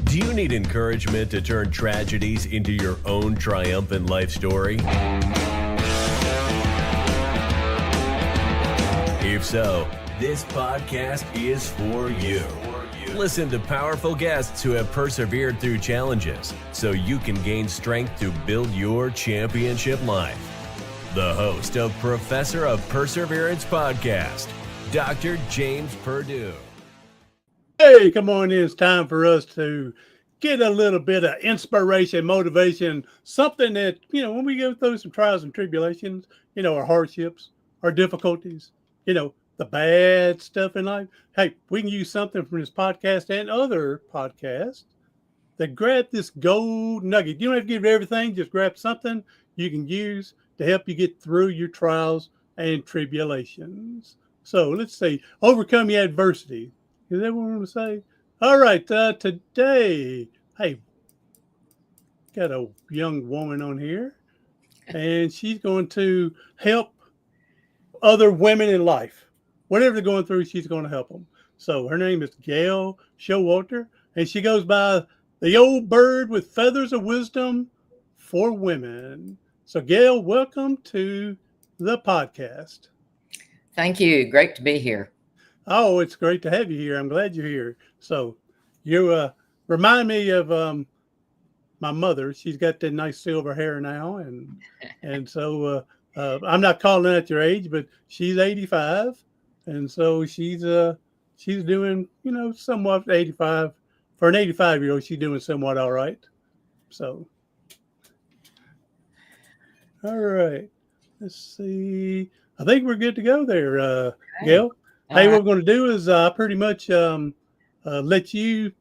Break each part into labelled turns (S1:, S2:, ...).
S1: Do you need encouragement to turn tragedies into your own triumphant life story? If so, this podcast is for you. Listen to powerful guests who have persevered through challenges so you can gain strength to build your championship life. The host of Professor of Perseverance podcast, Dr. James Perdue.
S2: Hey, come on in. It's time for us to get a little bit of inspiration, motivation, something that, when we go through some trials and tribulations, our hardships, our difficulties, the bad stuff in life. Hey, we can use something from this podcast and other podcasts that grab this gold nugget. You don't have to give everything, just grab something you can use to help you get through your trials and tribulations. So let's see, overcome your adversity. Is that what we want to say? All right, today, hey, got a young woman on here, and she's going to help other women in life. Whatever they're going through, she's going to help them. So her name is Gail Showalter, and she goes by the old bird with feathers of wisdom for women. So Gail, welcome to the podcast.
S3: Thank you. Great to be here.
S2: Oh, it's great to have you here. I'm glad you're here. So you remind me of my mother. She's got that nice silver hair now. And so I'm not calling out your age, but she's 85. And so she's doing, somewhat 85. For an 85-year-old, she's doing somewhat all right. So, all right. Let's see. I think we're good to go there, okay. Gail. Hey, what we're going to do is pretty much let you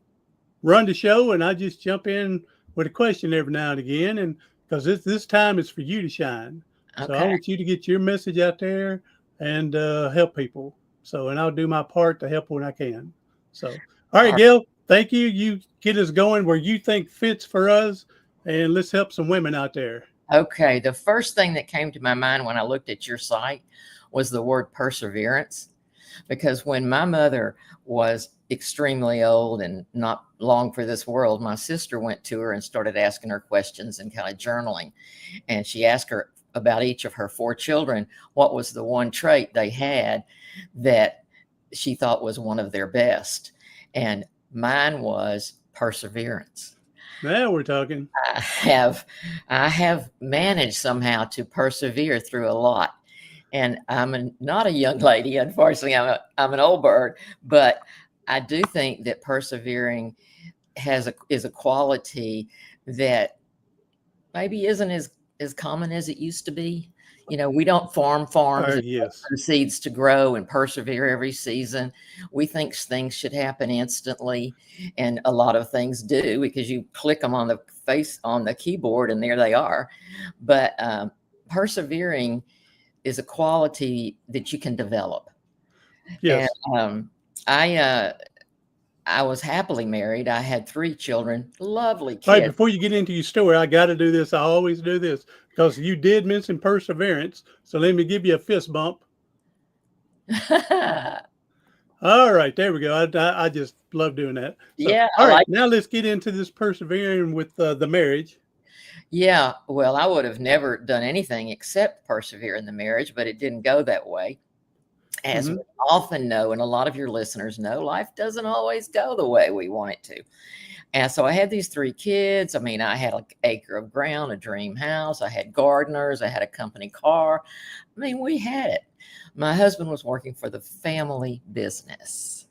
S2: run the show, and I just jump in with a question every now and again, and because this time is for you to shine. Okay. So I want you to get your message out there and help people. So, and I'll do my part to help when I can. So, all right, Gail, thank you. You get us going where you think fits for us, and let's help some women out there.
S3: Okay. The first thing that came to my mind when I looked at your site was the word perseverance. Because when my mother was extremely old and not long for this world, my sister went to her and started asking her questions and kind of journaling. And she asked her about each of her 4 children, what was the one trait they had that she thought was one of their best. And mine was perseverance.
S2: Now we're talking.
S3: I have managed somehow to persevere through a lot. And I'm not a young lady, unfortunately. I'm an old bird, but I do think that persevering is a quality that maybe isn't as common as it used to be. We don't farms and
S2: yes.
S3: for seeds to grow and persevere every season. We think things should happen instantly, and a lot of things do because you click them on the keyboard and there they are. But persevering is a quality that you can develop.
S2: Yes.
S3: And I was happily married. I had 3 children, lovely kids.
S2: All right, before you get into your story, I got to do this. I always do this because you did mention perseverance. So let me give you a fist bump. All right, there we go. I just love doing that. So,
S3: yeah.
S2: All right, now let's get into this persevering with the marriage.
S3: Yeah, well, I would have never done anything except persevere in the marriage, but it didn't go that way. As we often know, and a lot of your listeners know, life doesn't always go the way we want it to. And so I had these 3 kids. I mean, I had an acre of ground, a dream house. I had gardeners. I had a company car. I mean, we had it. My husband was working for the family business.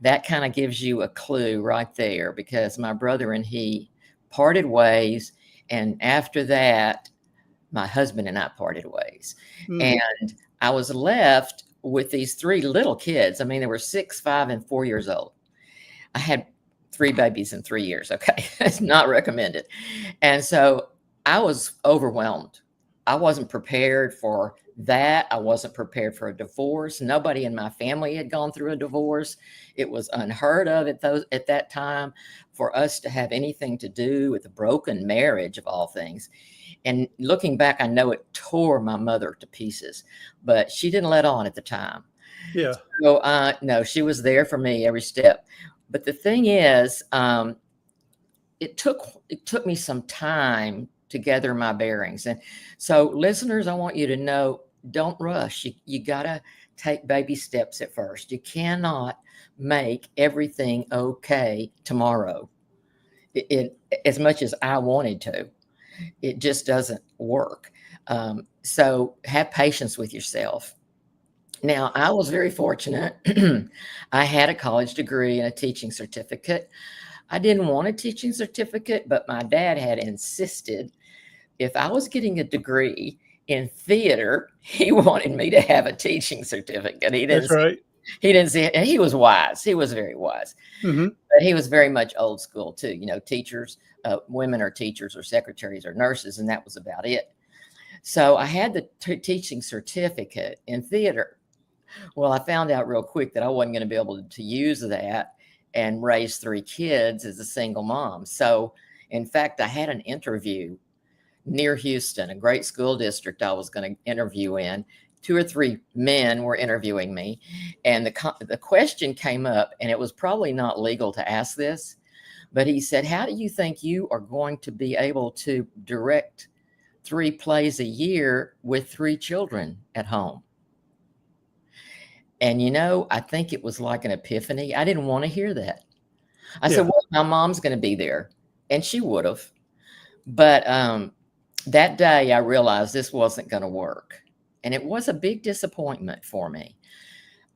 S3: That kind of gives you a clue right there because my brother and he parted ways. And after that, my husband and I parted ways. And I was left with these 3 little kids. I mean, they were 6, 5, and 4 years old. I had 3 babies in 3 years. Okay. It's not recommended. And so I was overwhelmed. I wasn't prepared for that. I wasn't prepared for a divorce. Nobody in my family had gone through a divorce. It was unheard of at that time for us to have anything to do with a broken marriage of all things. And looking back, I know it tore my mother to pieces, but she didn't let on at the time.
S2: Yeah.
S3: So no, she was there for me every step. But the thing is, it took me some time to gather my bearings. And so, listeners, I want you to know, don't rush. You got to take baby steps at first. You cannot make everything okay tomorrow. It as much as I wanted to, it just doesn't work. So have patience with yourself. Now, I was very fortunate. I had a college degree and a teaching certificate. I didn't want a teaching certificate, but my dad had insisted if I was getting a degree in theater, he wanted me to have a teaching certificate.
S2: That's right.
S3: He didn't see it, and he was wise. He was very wise,
S2: Mm-hmm.
S3: but he was very much old school too. You know, teachers, women are teachers or secretaries or nurses, and that was about it. So I had the teaching certificate in theater. Well, I found out real quick that I wasn't going to be able to use that and raise 3 kids as a single mom. So, in fact, I had an interview near Houston, a great school district I was going to interview in. 2 or 3 men were interviewing me, and the question came up, and it was probably not legal to ask this, but he said, how do you think you are going to be able to direct 3 plays a year with 3 children at home? And, you know, I think it was like an epiphany. I didn't want to hear that. I said, well, my mom's going to be there, and she would have. But that day I realized this wasn't going to work. And it was a big disappointment for me.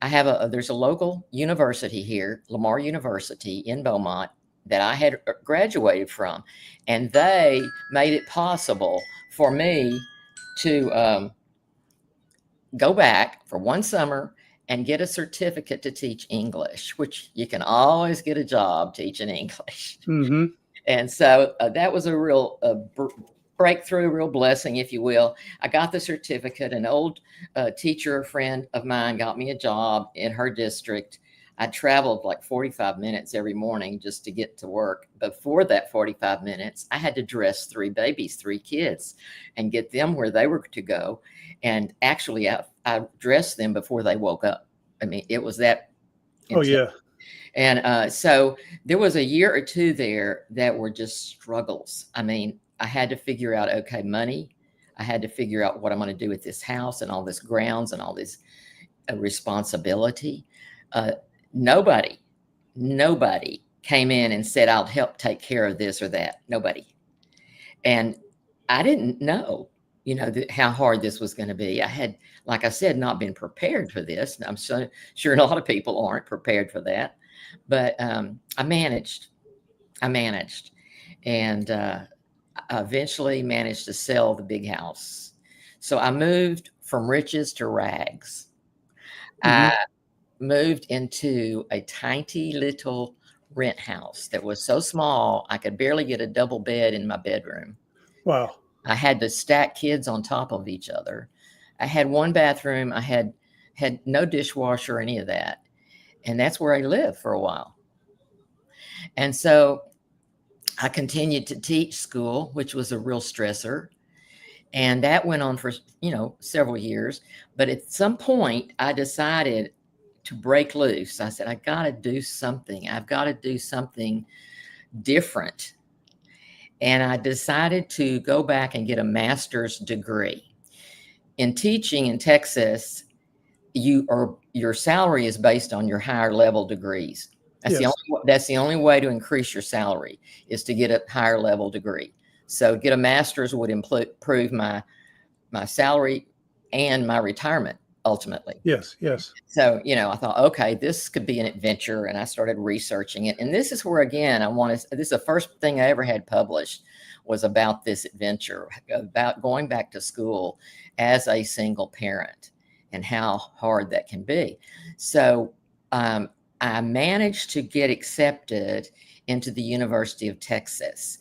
S3: There's a local university here, Lamar University in Beaumont, that I had graduated from. And they made it possible for me to go back for 1 summer and get a certificate to teach English, which you can always get a job teaching English.
S2: Mm-hmm.
S3: And so that was a real breakthrough, real blessing, if you will. I got the certificate. An old teacher friend of mine got me a job in her district. I traveled like 45 minutes every morning just to get to work. Before that 45 minutes, I had to dress 3 babies, 3 kids, and get them where they were to go. And actually, I dressed them before they woke up. I mean, it was that intense.
S2: Oh, yeah.
S3: And so there was a year or 2 there that were just struggles. I mean, I had to figure out, okay, money. I had to figure out what I'm going to do with this house and all this grounds and all this responsibility. Nobody came in and said, I'll help take care of this or that. Nobody. And I didn't know, how hard this was going to be. I had, like I said, not been prepared for this. And I'm so sure a lot of people aren't prepared for that. But I managed. And I eventually managed to sell the big house. So I moved from riches to rags.
S2: Mm-hmm.
S3: I moved into a tiny little rent house that was so small I could barely get a double bed in my bedroom.
S2: Wow.
S3: I had to stack kids on top of each other. I had 1 bathroom. I had no dishwasher or any of that. And that's where I lived for a while. And so I continued to teach school, which was a real stressor. And that went on for, several years. But at some point, I decided to break loose. I said, I got to do something. I've got to do something different. And I decided to go back and get a master's degree. In teaching in Texas, your salary is based on your higher level degrees. That's the only way to increase your salary is to get a higher level degree. So get a master's would improve my salary and my retirement ultimately.
S2: Yes.
S3: So, I thought, okay, this could be an adventure. And I started researching it. And this is where, again, this is the first thing I ever had published was about this adventure, about going back to school as a single parent and how hard that can be. So I managed to get accepted into the University of Texas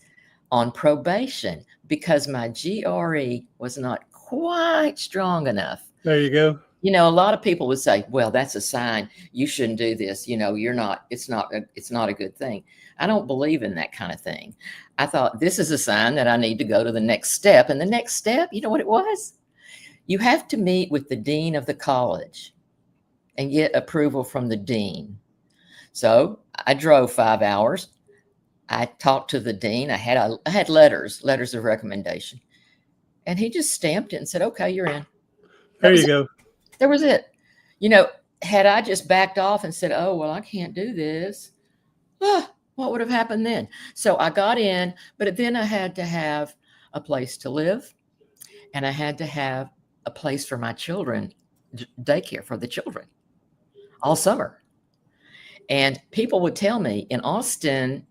S3: on probation because my GRE was not quite strong enough.
S2: There you go.
S3: A lot of people would say, well, that's a sign you shouldn't do this. It's not a good thing. I don't believe in that kind of thing. I thought this is a sign that I need to go to the next step. And the next step, you know what it was? You have to meet with the dean of the college and get approval from the dean. So I drove 5 hours. I talked to the dean. I had letters of recommendation, and he just stamped it and said, "Okay, you're in."
S2: There you go.
S3: That was it. Had I just backed off and said, "Oh, well, I can't do this," what would have happened then? So I got in, but then I had to have a place to live, and I had to have a place for my children, daycare for the children all summer. And people would tell me in Austin,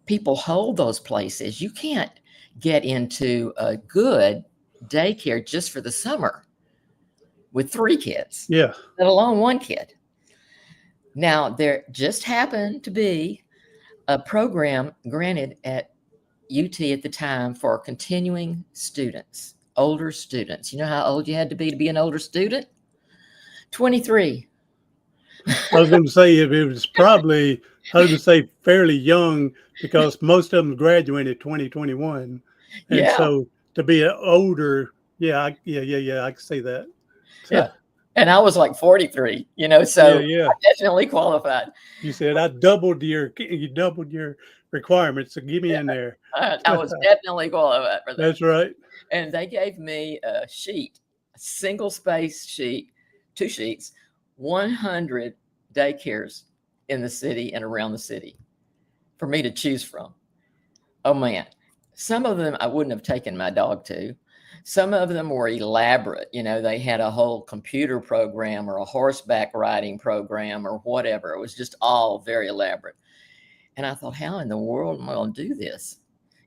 S3: people hold those places. You can't get into a good daycare just for the summer with 3 kids,
S2: Yeah.
S3: let alone 1 kid. Now, there just happened to be a program granted at UT at the time for continuing students, older students. You know how old you had to be an older student? 23.
S2: I was going to say it was probably, I would say fairly young because most of them graduated 2021. And
S3: Yeah.
S2: so to be older, I can see that.
S3: Yeah. And I was like 43, so
S2: Yeah.
S3: I definitely qualified.
S2: You said you doubled your requirements, so give me in there.
S3: I was definitely qualified for that.
S2: That's right.
S3: And they gave me a sheet, a single space sheet, 2 sheets, 100 daycares in the city and around the city for me to choose from. Oh man, some of them I wouldn't have taken my dog to. Some of them were elaborate. They had a whole computer program or a horseback riding program or whatever. It was just all very elaborate. And I thought, how in the world am I going to do this?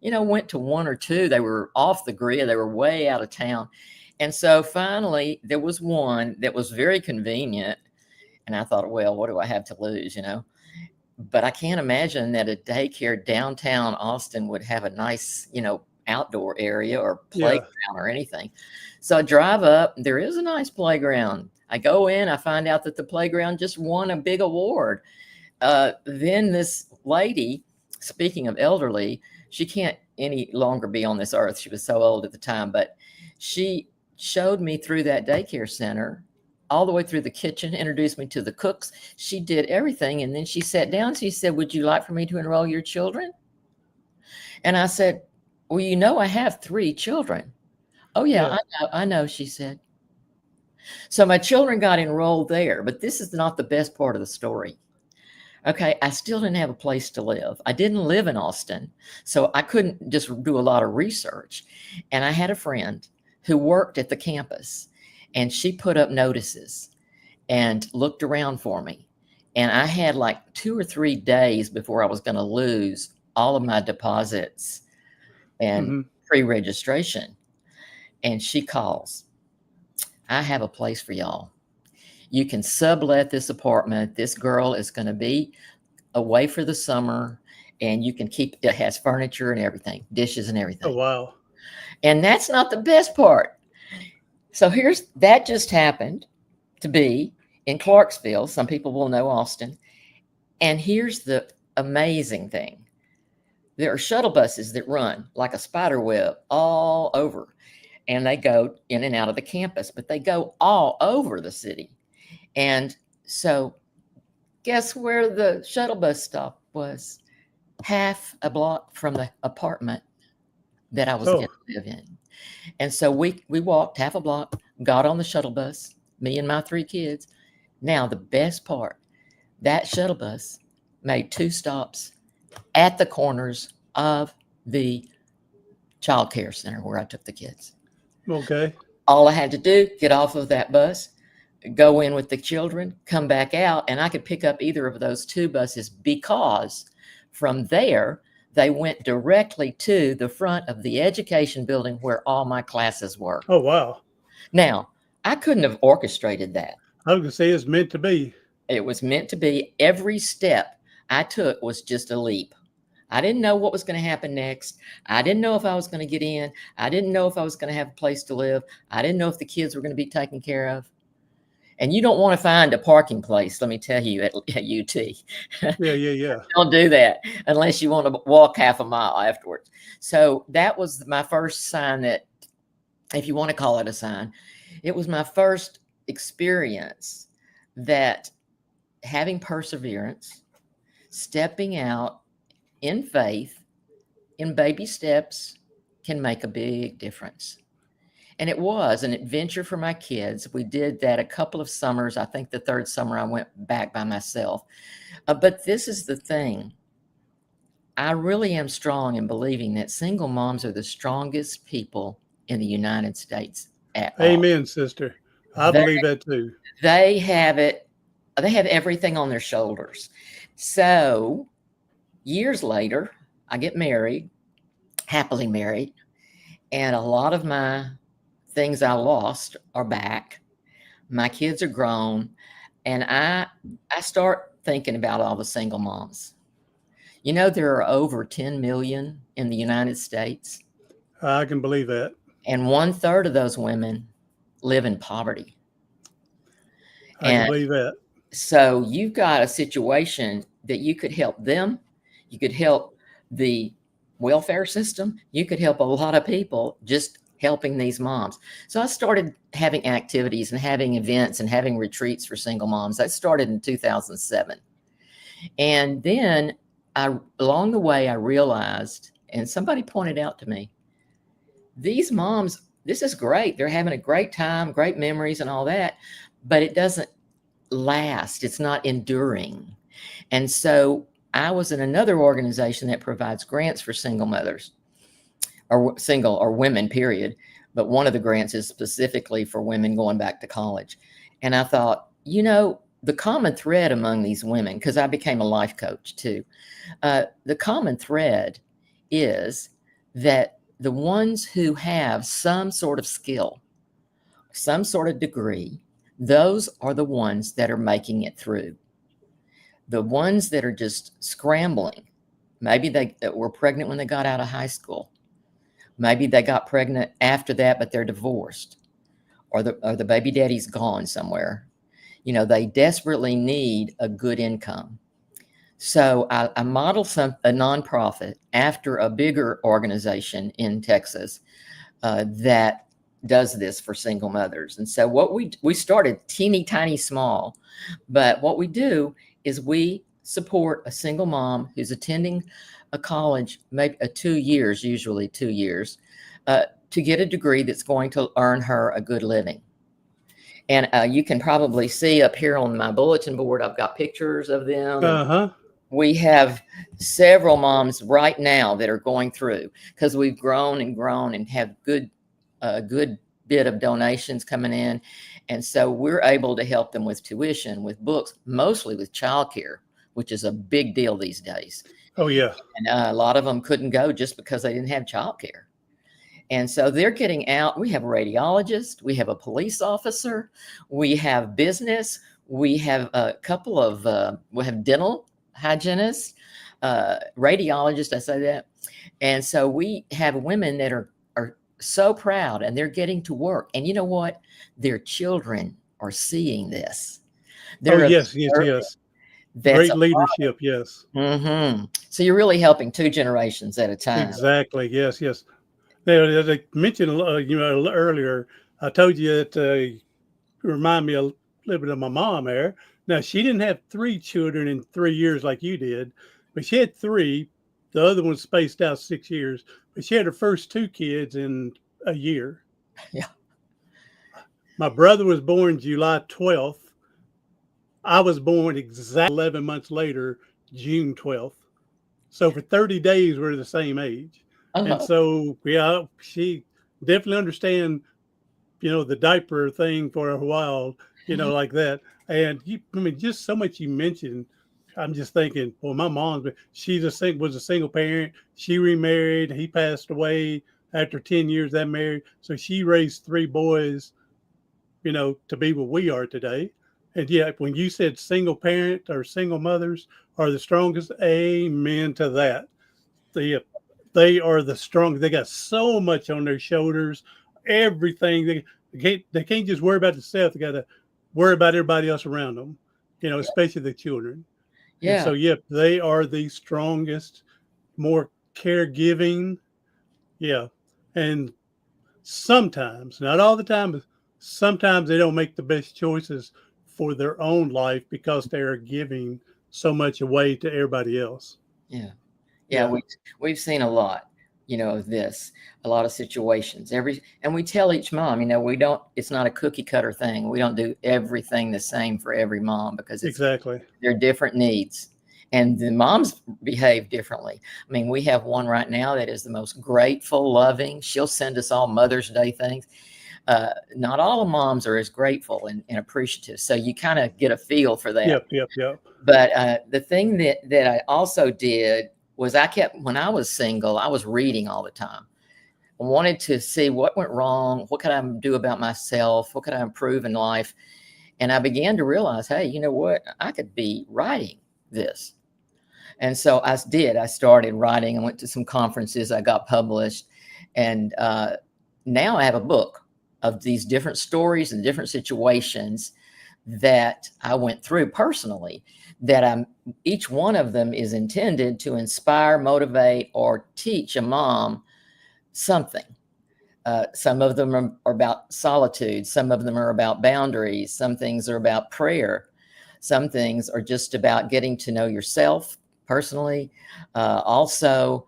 S3: Went to 1 or 2. They were off the grid. They were way out of town. And so finally, there was one that was very convenient. And I thought, well, what do I have to lose, But I can't imagine that a daycare downtown Austin would have a nice, outdoor area or playground or anything. So I drive up. There is a nice playground. I go in. I find out that the playground just won a big award. Then this lady, speaking of elderly, she can't any longer be on this earth. She was so old at the time, but she showed me through that daycare center, all the way through the kitchen, introduced me to the cooks. She did everything. And then she sat down. She said, "Would you like for me to enroll your children?" And I said, "Well, I have 3 children." "Oh yeah. I know, she said. So my children got enrolled there, but this is not the best part of the story. Okay, I still didn't have a place to live. I didn't live in Austin, so I couldn't just do a lot of research. And I had a friend who worked at the campus, and she put up notices and looked around for me. And I had like 2 or 3 days before I was going to lose all of my deposits and pre-registration. And she calls, "I have a place for y'all. You can sublet this apartment. This girl is going to be away for the summer, and you can keep it. Has furniture and everything, dishes and everything."
S2: Oh, wow.
S3: And that's not the best part. So that just happened to be in Clarksville. Some people will know Austin. And here's the amazing thing. There are shuttle buses that run like a spider web all over, and they go in and out of the campus, but they go all over the city. And so guess where the shuttle bus stop was? Half a block from the apartment that I was going to live in. And so we walked half a block, got on the shuttle bus, me and my 3 kids. Now, the best part, that shuttle bus made 2 stops at the corners of the child care center where I took the kids.
S2: Okay.
S3: All I had to do, get off of that bus, go in with the children, come back out, and I could pick up either of those 2 buses because from there, they went directly to the front of the education building where all my classes were.
S2: Oh, wow.
S3: Now, I couldn't have orchestrated that.
S2: I was going to say it's meant to be.
S3: It was meant to be. Every step I took was just a leap. I didn't know what was going to happen next. I didn't know if I was going to get in. I didn't know if I was going to have a place to live. I didn't know if the kids were going to be taken care of. And you don't want to find a parking place, let me tell you, at UT.
S2: Yeah.
S3: Don't do that unless you want to walk half a mile afterwards. So that was my first sign that, if you want to call it a sign, it was my first experience that having perseverance, stepping out in faith, in baby steps, can make a big difference. And it was an adventure for my kids. We did that a couple of summers. I think the third summer I went back by myself. But this is the thing. I really am strong in believing that single moms are the strongest people in the United States at all.
S2: Amen, sister. I believe that too.
S3: They have it. They have everything on their shoulders. So years later, I get married, happily married, and a lot of my things I lost are back. My kids are grown, and I start thinking about all the single moms. You know, there are over 10 million in the United States,
S2: I can believe that.
S3: and 1/3 of those women live in poverty.
S2: I can
S3: And
S2: believe that.
S3: so you've got a situation that you could help them. You could help the welfare system. You could help a lot of people just helping these moms. So I started having activities and having events and having retreats for single moms. That started in 2007. And then along the way, I realized, and somebody pointed out to me, these moms, this is great. They're having a great time, great memories and all that, but it doesn't last. It's not enduring. And so I was in another organization that provides grants for single mothers or single or women, period. But one of the grants is specifically for women going back to college. And I thought, you know, the common thread among these women, because I became a life coach too, the common thread is that the ones who have some sort of skill, some sort of degree, those are the ones that are making it through. The ones that are just scrambling, maybe they were pregnant when they got out of high school. Maybe they got pregnant after that, but they're divorced, or the baby daddy's gone somewhere. You know, they desperately need a good income. So I modeled a nonprofit after a bigger organization in Texas that does this for single mothers. And so what we started teeny tiny small, but what we do is we support a single mom who's attending a college, maybe 2 years, usually 2 years, to get a degree that's going to earn her a good living. And you can probably see up here on my bulletin board, I've got pictures of them.
S2: Uh-huh.
S3: We have several moms right now that are going through, because we've grown and have good bit of donations coming in. And so we're able to help them with tuition, with books, mostly with childcare, which is a big deal these days.
S2: Oh, yeah.
S3: And a lot of them couldn't go just because they didn't have childcare. And so they're getting out. We have a radiologist, we have a police officer, we have business, we have a couple of, we have dental hygienists, radiologists, I say that. And so we have women that are so proud, and they're getting to work. And you know what? Their children are seeing this.
S2: Oh, yes. Great leadership, yes.
S3: Mm-hmm. So you're really helping 2 generations at a time.
S2: Exactly. Yes. Now, as I mentioned, earlier, I told you that you remind me a little bit of my mom there. Now, she didn't have 3 children in 3 years like you did, but she had 3. The other one spaced out 6 years, but she had her first 2 kids in a year.
S3: Yeah.
S2: My brother was born July 12th. I was born exactly 11 months later, June 12th. So for 30 days, we're the same age. And so, yeah, she definitely understand, the diaper thing for a while, like that. And just so much you mentioned, I'm just thinking, well, my mom, she was a single parent. She remarried. He passed away after 10 years that married. So she raised 3 boys, to be what we are today. And yeah, when you said single parent or single mothers are the strongest, amen to that. They are the strongest. They got so much on their shoulders, everything. They can't just worry about themselves. They got to worry about everybody else around them, especially the children.
S3: Yeah.
S2: And so, they are the strongest, more caregiving. Yeah. And sometimes, not all the time, but sometimes they don't make the best choices for their own life because they are giving so much away to everybody else.
S3: Yeah. Yeah, we've seen a lot, of this, a lot of situations. And we tell each mom, it's not a cookie cutter thing. We don't do everything the same for every mom because
S2: Exactly.
S3: they're different needs. And the moms behave differently. I mean, we have one right now that is the most grateful, loving. She'll send us all Mother's Day things. Not all the moms are as grateful and appreciative. So you kind of get a feel for that.
S2: Yep.
S3: But the thing that I also did was when I was single, I was reading all the time. I wanted to see what went wrong. What could I do about myself? What could I improve in life? And I began to realize, hey, you know what? I could be writing this. And so I did. I started writing. I went to some conferences. I got published. And now I have a book of these different stories and different situations that I went through personally, that each one of them is intended to inspire, motivate, or teach a mom something. Some of them are about solitude. Some of them are about boundaries. Some things are about prayer. Some things are just about getting to know yourself personally. Also,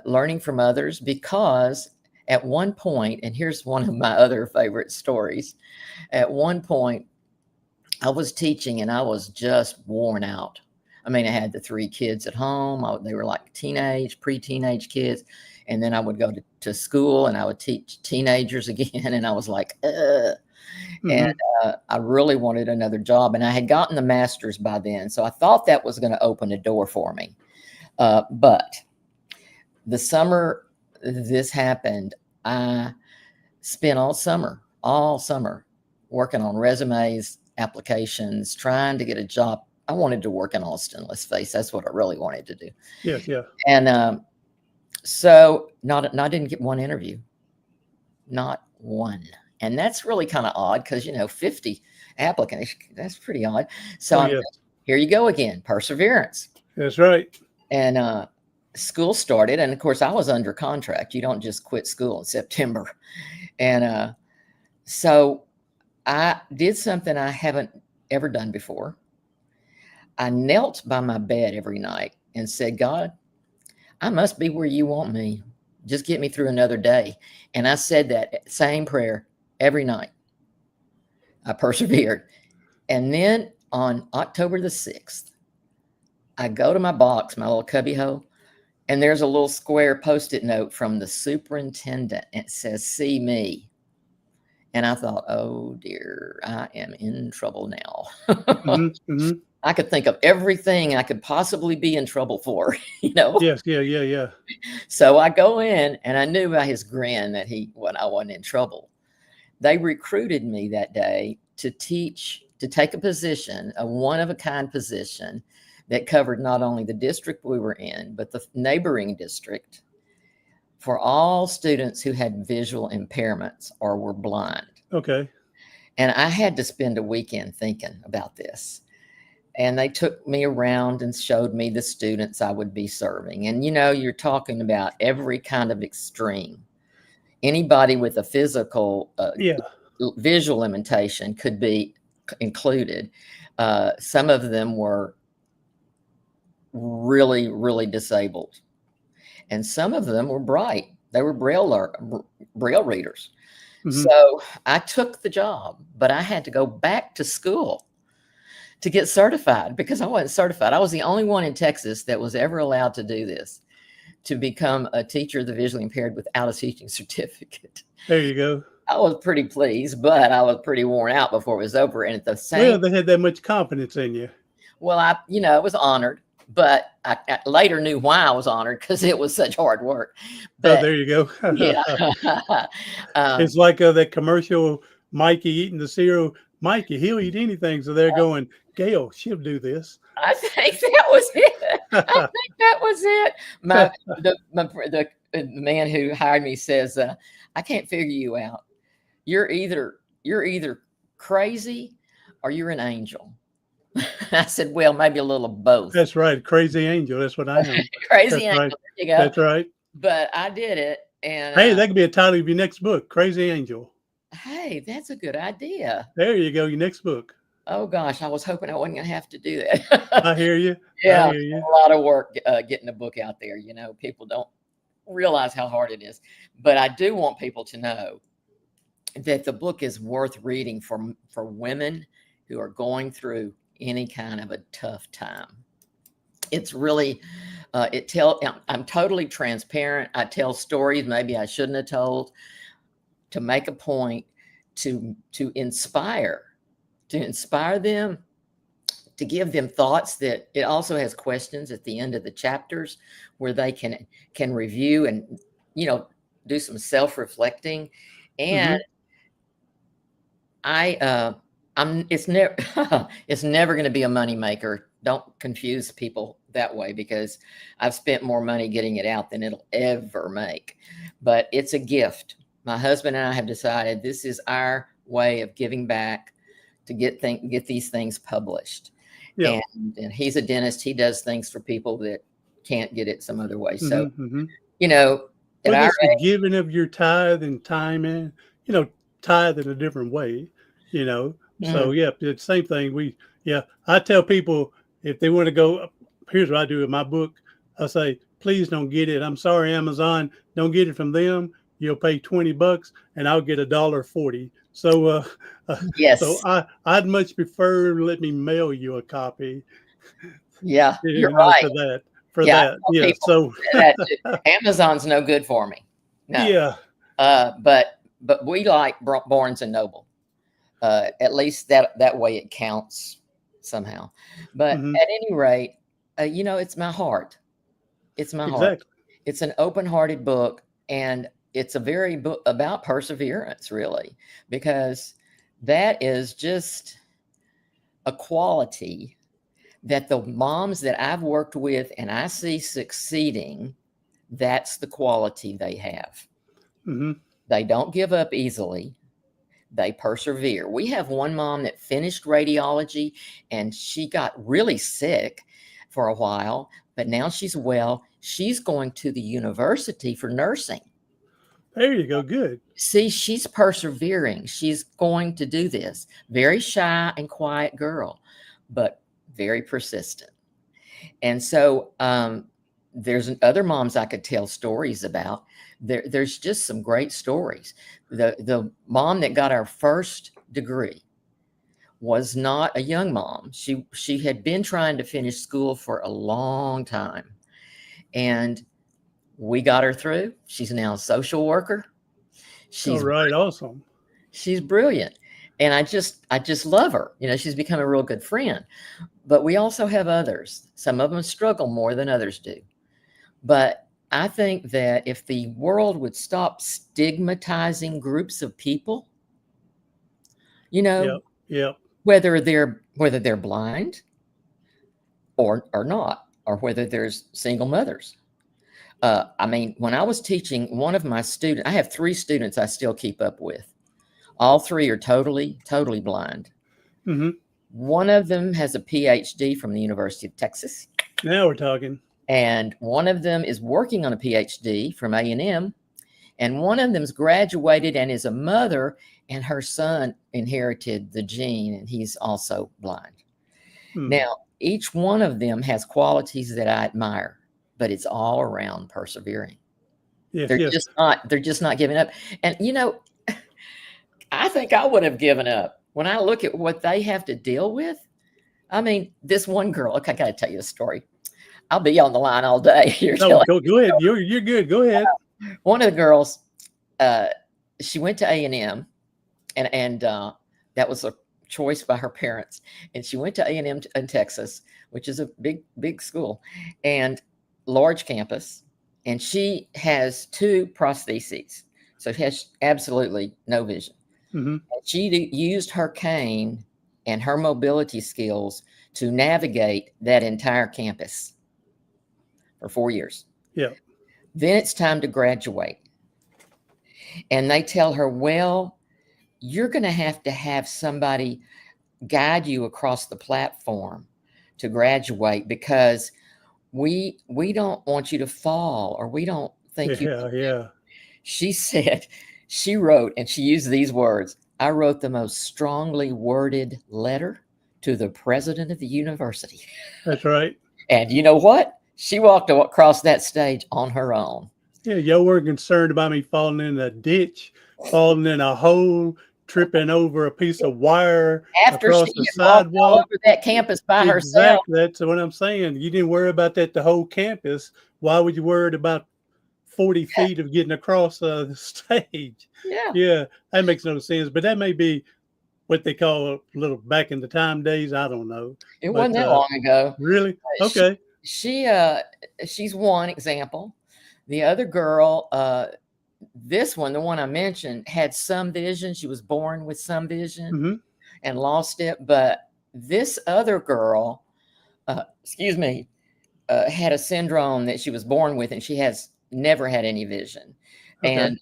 S3: learning from others, because at one point, and here's one of my other favorite stories. At one point, I was teaching and I was just worn out. I mean, I had the 3 kids at home. They were like pre-teenage kids. And then I would go to school and I would teach teenagers again. And I was like, ugh. Mm-hmm. And I really wanted another job. And I had gotten the master's by then. So I thought that was going to open a door for me. But the summer this happened, I spent all summer working on resumes, applications, trying to get a job. I wanted to work in Austin, let's face it. That's what I really wanted to do.
S2: Yeah.
S3: And so I didn't get one interview. Not one. And that's really kind of odd because, 50 applicants, that's pretty odd. So here you go again, perseverance.
S2: That's right.
S3: And school started. And of course, I was under contract. You don't just quit school in September. And so I did something I haven't ever done before. I knelt by my bed every night and said, God, I must be where you want me. Just get me through another day. And I said that same prayer every night. I persevered. And then on October the 6th, I go to my box, my little cubby hole, and there's a little square Post-it note from the superintendent. It says, see me. And I thought, oh dear, I am in trouble now.
S2: Mm-hmm.
S3: I could think of everything I could possibly be in trouble for,
S2: Yes, yeah.
S3: So I go in and I knew by his grin that I wasn't in trouble. They recruited me that day to take a position, a one-of-a-kind position that covered not only the district we were in, but the neighboring district for all students who had visual impairments or were blind.
S2: Okay.
S3: And I had to spend a weekend thinking about this. And they took me around and showed me the students I would be serving. And, you're talking about every kind of extreme. Anybody with a physical visual limitation could be included. Some of them were really, really disabled. And some of them were bright. They were Braille readers. Mm-hmm. So I took the job, but I had to go back to school to get certified because I wasn't certified. I was the only one in Texas that was ever allowed to do this, to become a teacher of the visually impaired without a teaching certificate.
S2: There you go.
S3: I was pretty pleased, but I was pretty worn out before it was over. And at the same,
S2: well, they had that much confidence in you.
S3: Well, I was honored, but I later knew why I was honored because it was such hard work. But,
S2: there you go.
S3: Yeah.
S2: It's like that commercial, Mikey eating the cereal. Mikey, he'll eat anything. So they're going, Gail, she'll do this.
S3: I think that was it. The man who hired me says, I can't figure you out. You're either crazy or you're an angel. I said, well, maybe a little of both.
S2: That's right. Crazy angel. That's what I am.
S3: Crazy angel.
S2: Right.
S3: There you go.
S2: That's right.
S3: But I did it. And
S2: hey, that could be a title of your next book, Crazy Angel.
S3: Hey, that's a good idea.
S2: There you go. Your next book.
S3: Oh gosh, I was hoping I wasn't going to have to do that.
S2: I hear you. I
S3: Yeah,
S2: hear you.
S3: a lot of work getting a book out there. People don't realize how hard it is. But I do want people to know that the book is worth reading for women who are going through any kind of a tough time. It's really, I'm totally transparent. I tell stories maybe I shouldn't have told, to make a point to inspire them, to give them thoughts. That it also has questions at the end of the chapters where they can review and do some self-reflecting. And it's never it's never going to be a money maker. Don't confuse people that way, because I've spent more money getting it out than it'll ever make. But it's a gift. My husband and I have decided this is our way of giving back, to get these things published.
S2: Yeah.
S3: And he's a dentist. He does things for people that can't get it some other way. So,
S2: Well,
S3: at
S2: the giving of your tithe and time, and tithe in a different way, So yeah, it's the same thing. I tell people, if they want to go, here's what I do with my book. I say, please don't get it. I'm sorry, Amazon, don't get it from them. You'll pay $20 and I'll get $1.40. So,
S3: yes.
S2: So I'd much prefer let me mail you a copy.
S3: Yeah, you're right.
S2: For that. Yeah. So
S3: Amazon's no good for me. No.
S2: Yeah.
S3: But we like Barnes and Noble. At least that way it counts somehow. But at any rate, it's my heart. It's my heart. It's an open-hearted book, and it's a very book about perseverance, really, because that is just a quality that the moms that I've worked with and I see succeeding, that's the quality they have. They don't give up easily. They persevere. We have one mom that finished radiology, and she got really sick for a while, but now she's well. She's going to the university for nursing.
S2: There you go. Good.
S3: See, she's persevering. She's going to do this. Very shy and quiet girl, but very persistent. And so there's other moms I could tell stories about. There's just some great stories. The mom that got our first degree was not a young mom. She had been trying to finish school for a long time, and we got her through. She's now a social worker. She's
S2: awesome.
S3: She's brilliant. And I just love her. She's become a real good friend. But we also have others. Some of them struggle more than others do. But I think that if the world would stop stigmatizing groups of people, whether they're blind or not, or whether there's single mothers. When I was teaching, one of my students, I have 3 students I still keep up with. All 3 are totally blind. One of them has a PhD from the University of Texas.
S2: Now we're talking.
S3: And one of them is working on a PhD from A&M. And one of them's graduated and is a mother, and her son inherited the gene, and he's also blind. Now, each one of them has qualities that I admire, but it's all around persevering. They're just not giving up. And I think I would have given up when I look at what they have to deal with. This one girl, okay, I got to tell you a story. I'll be on the line all day.
S2: Go ahead. You're good. Go ahead.
S3: One of the girls, she went to A&M, and that was a choice by her parents. And she went to A&M in Texas, which is a big school and large campus. And she has 2 prostheses, so she has absolutely no vision. She used her cane and her mobility skills to navigate that entire campus for 4 years. Then it's time to graduate. And they tell her, well, you're going to have somebody guide you across the platform to graduate, because we don't want you to fall, or we don't think you. She said, she wrote, and she used these words, I wrote the most strongly worded letter to the president of the university.
S2: That's right.
S3: And you know what? She walked across that stage on her own.
S2: Yeah, y'all weren't concerned about me falling in a ditch, falling in a hole, tripping over a piece of wire
S3: After
S2: across
S3: she
S2: the
S3: had walked all
S2: sidewalk.
S3: over that campus by herself.
S2: Exactly. That's what I'm saying. You didn't worry about that the whole campus. Why would you worry about 40 feet of getting across the stage?
S3: Yeah.
S2: Yeah, that makes no sense. But that may be what they call a little back in the time days. I don't know.
S3: It wasn't that long ago.
S2: Really? Okay.
S3: She's one example. The other girl, this one, the one I mentioned, had some vision. She was born with some vision and lost it. But this other girl, had a syndrome that she was born with, and she has never had any vision. Okay. And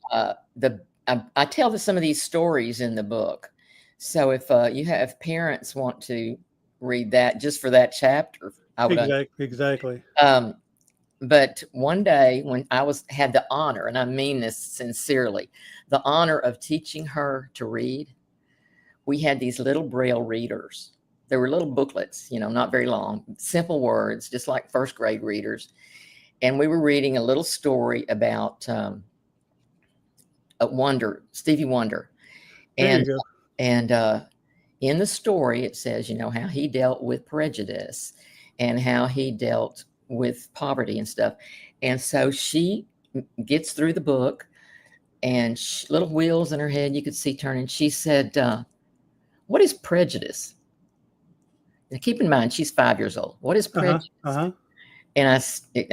S3: I tell some of these stories in the book. So if you have parents want to read that just for that chapter, I would
S2: exactly.
S3: But one day when I had the honor, and I mean this sincerely, the honor of teaching her to read, we had these little Braille readers. They were little booklets, not very long, simple words, just like first grade readers. And we were reading a little story about Stevie Wonder. And in the story, it says, how he dealt with prejudice and how he dealt with poverty and stuff. And so she gets through the book, and little wheels in her head you could see turning. She said, what is prejudice? Now, keep in mind, she's 5 years old. What is prejudice? And I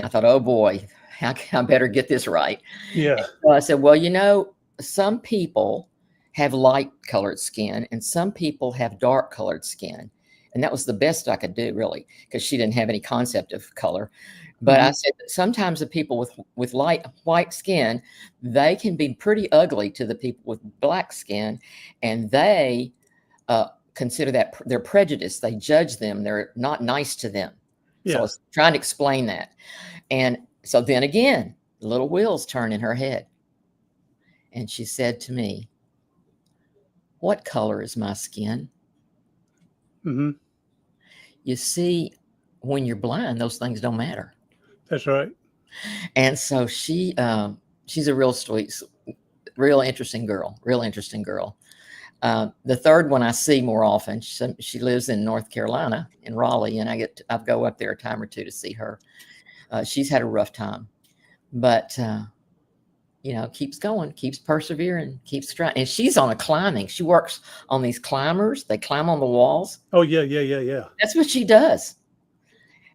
S3: thought, oh boy, I better get this right.
S2: Yeah.
S3: And so I said, some people have light colored skin and some people have dark colored skin. And that was the best I could do, really, because she didn't have any concept of color. But I said that sometimes the people with light white skin, they can be pretty ugly to the people with black skin, and they consider that they're prejudiced. They judge them. They're not nice to them. Yeah. So I was trying to explain that. And so then again, little wheels turn in her head. And she said to me, what color is my skin? You see, when you're blind, those things don't matter.
S2: That's right. And
S3: so she's a real sweet, real interesting girl. The third one I see more often. She lives in North Carolina, in Raleigh, and I go up there a time or two to see her. She's had a rough time, but keeps going, keeps persevering, keeps trying. And she's on climbing. She works on these climbers. They climb on the walls.
S2: Oh, yeah.
S3: That's what she does.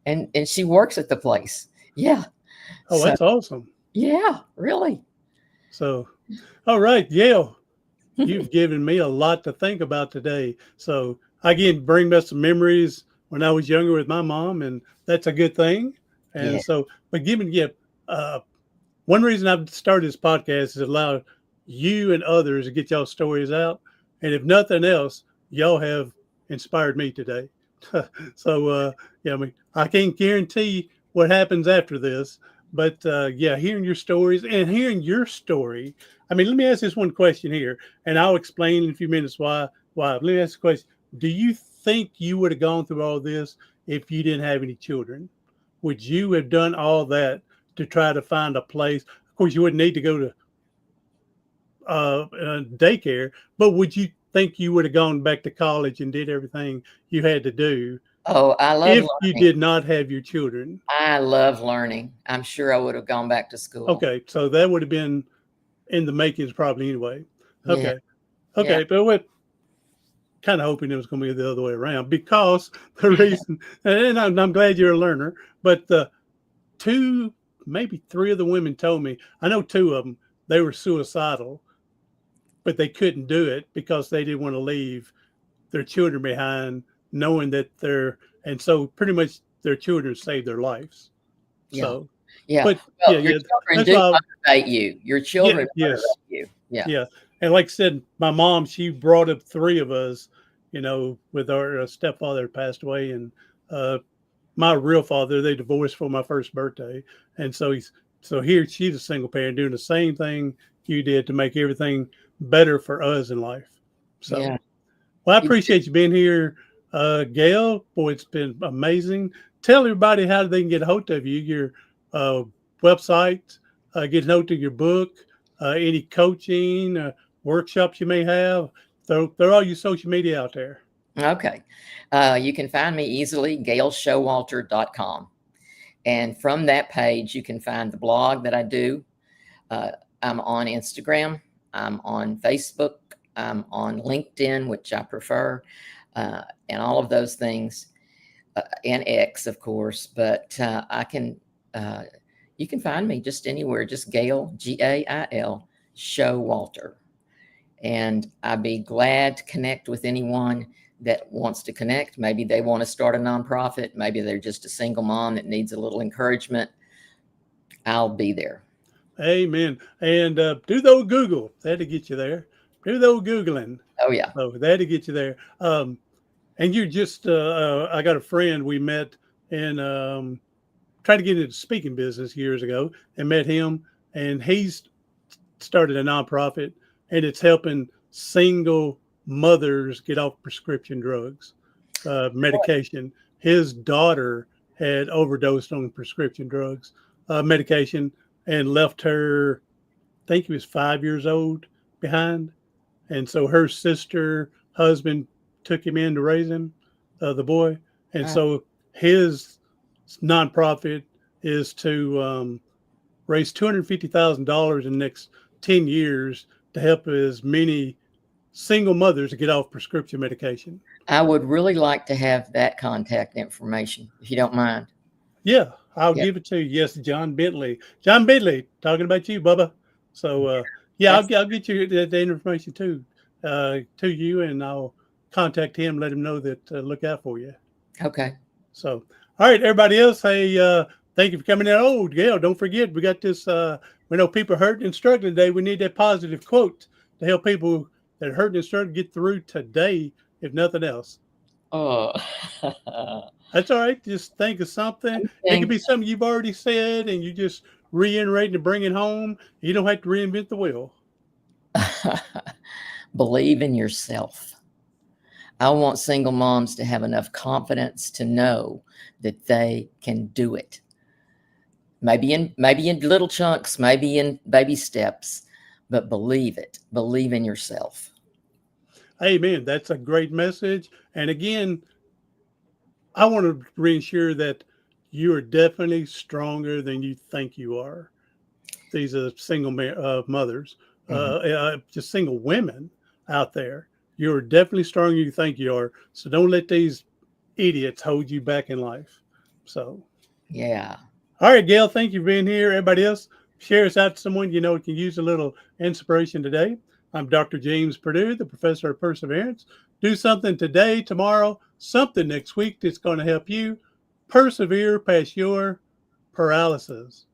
S3: And she works at the place. Yeah.
S2: Oh, that's awesome.
S3: Yeah, really.
S2: So, all right, Gail, you've given me a lot to think about today. So, again, bring back some memories when I was younger with my mom, and that's a good thing. And so, but one reason I've started this podcast is to allow you and others to get y'all stories out. And if nothing else, y'all have inspired me today. So, I can't guarantee what happens after this, but hearing your stories and hearing your story. I mean, let me ask this one question here, and I'll explain in a few minutes why. Let me ask the question. Do you think you would have gone through all this if you didn't have any children? Would you have done all that to try to find a place? Of course, you wouldn't need to go to daycare, but would you think you would have gone back to college and did everything you had to do?
S3: Oh, I love
S2: if
S3: learning.
S2: You did not have your children.
S3: I love learning. I'm sure I would have gone back to school.
S2: Okay, so that would have been in the makings probably anyway. Okay, but we're kind of hoping it was going to be the other way around, because the reason, and I'm glad you're a learner, but maybe three of the women told me, I know two of them, they were suicidal, but they couldn't do it because they didn't want to leave their children behind, knowing that and so pretty much their children saved their lives.
S3: Yeah.
S2: So,
S3: but your children do motivate you. Your children motivate you.
S2: Yeah. And like I said, my mom, she brought up three of us, with our stepfather passed away, and my real father, they divorced for my first birthday. And so here she's a single parent doing the same thing you did to make everything better for us in life. So, well, I appreciate you being here. Gail, boy, it's been amazing. Tell everybody how they can get a hold of you, your uh, website, get a hold of your book, any coaching, workshops you may have. Throw all your social media out there.
S3: Okay. You can find me easily, gailshowalter.com. And from that page, you can find the blog that I do. I'm on Instagram. I'm on Facebook. I'm on LinkedIn, which I prefer, and all of those things, and X, of course. But you can find me just anywhere, just Gail, Gail, Showalter. And I'd be glad to connect with anyone that wants to connect. Maybe they want to start a nonprofit. Maybe they're just a single mom that needs a little encouragement. I'll be there.
S2: Amen. And do the old Google. That'll get you there. Do the old Googling.
S3: Oh, yeah.
S2: So that'll get you there. And you're just, I got a friend we met and tried to get into the speaking business years ago and met him. And he's started a nonprofit and it's helping single mothers get off prescription drugs, medication. His daughter had overdosed on prescription drugs, medication, and left her, I think he was 5 years old, behind. And so her sister, husband took him in to raise him, the boy. And so his nonprofit is to raise $250,000 in the next 10 years to help as many single mothers get off prescription medication.
S3: I would really like to have that contact information, if you don't mind.
S2: Yeah, I'll give it to you. Yes, John Bentley. John Bentley, talking about you, Bubba. So, I'll get you the information too, to you, and I'll contact him, let him know that look out for you.
S3: Okay.
S2: So, all right, everybody else, hey, thank you for coming in. Oh, Gail, don't forget, we got this, we know people are hurting and struggling today. We need that positive quote to help people that are hurting and struggling get through today, if nothing else.
S3: Oh,
S2: that's all right. Just think of something. It could be something you've already said and you just reiterate and bring it home. You don't have to reinvent the wheel.
S3: Believe in yourself. I want single moms to have enough confidence to know that they can do it. Maybe in little chunks, maybe in baby steps, but believe it. Believe in yourself.
S2: Amen. That's a great message. And again, I want to reassure that you are definitely stronger than you think you are. These are single mothers, just single women out there. You're definitely stronger than you think you are. So don't let these idiots hold you back in life. So,
S3: yeah.
S2: All right, Gail, thank you for being here. Everybody else, share us out to someone you know can use a little inspiration today. I'm Dr. James Purdue, the professor of perseverance. Do something today, tomorrow, something next week that's going to help you persevere past your paralysis.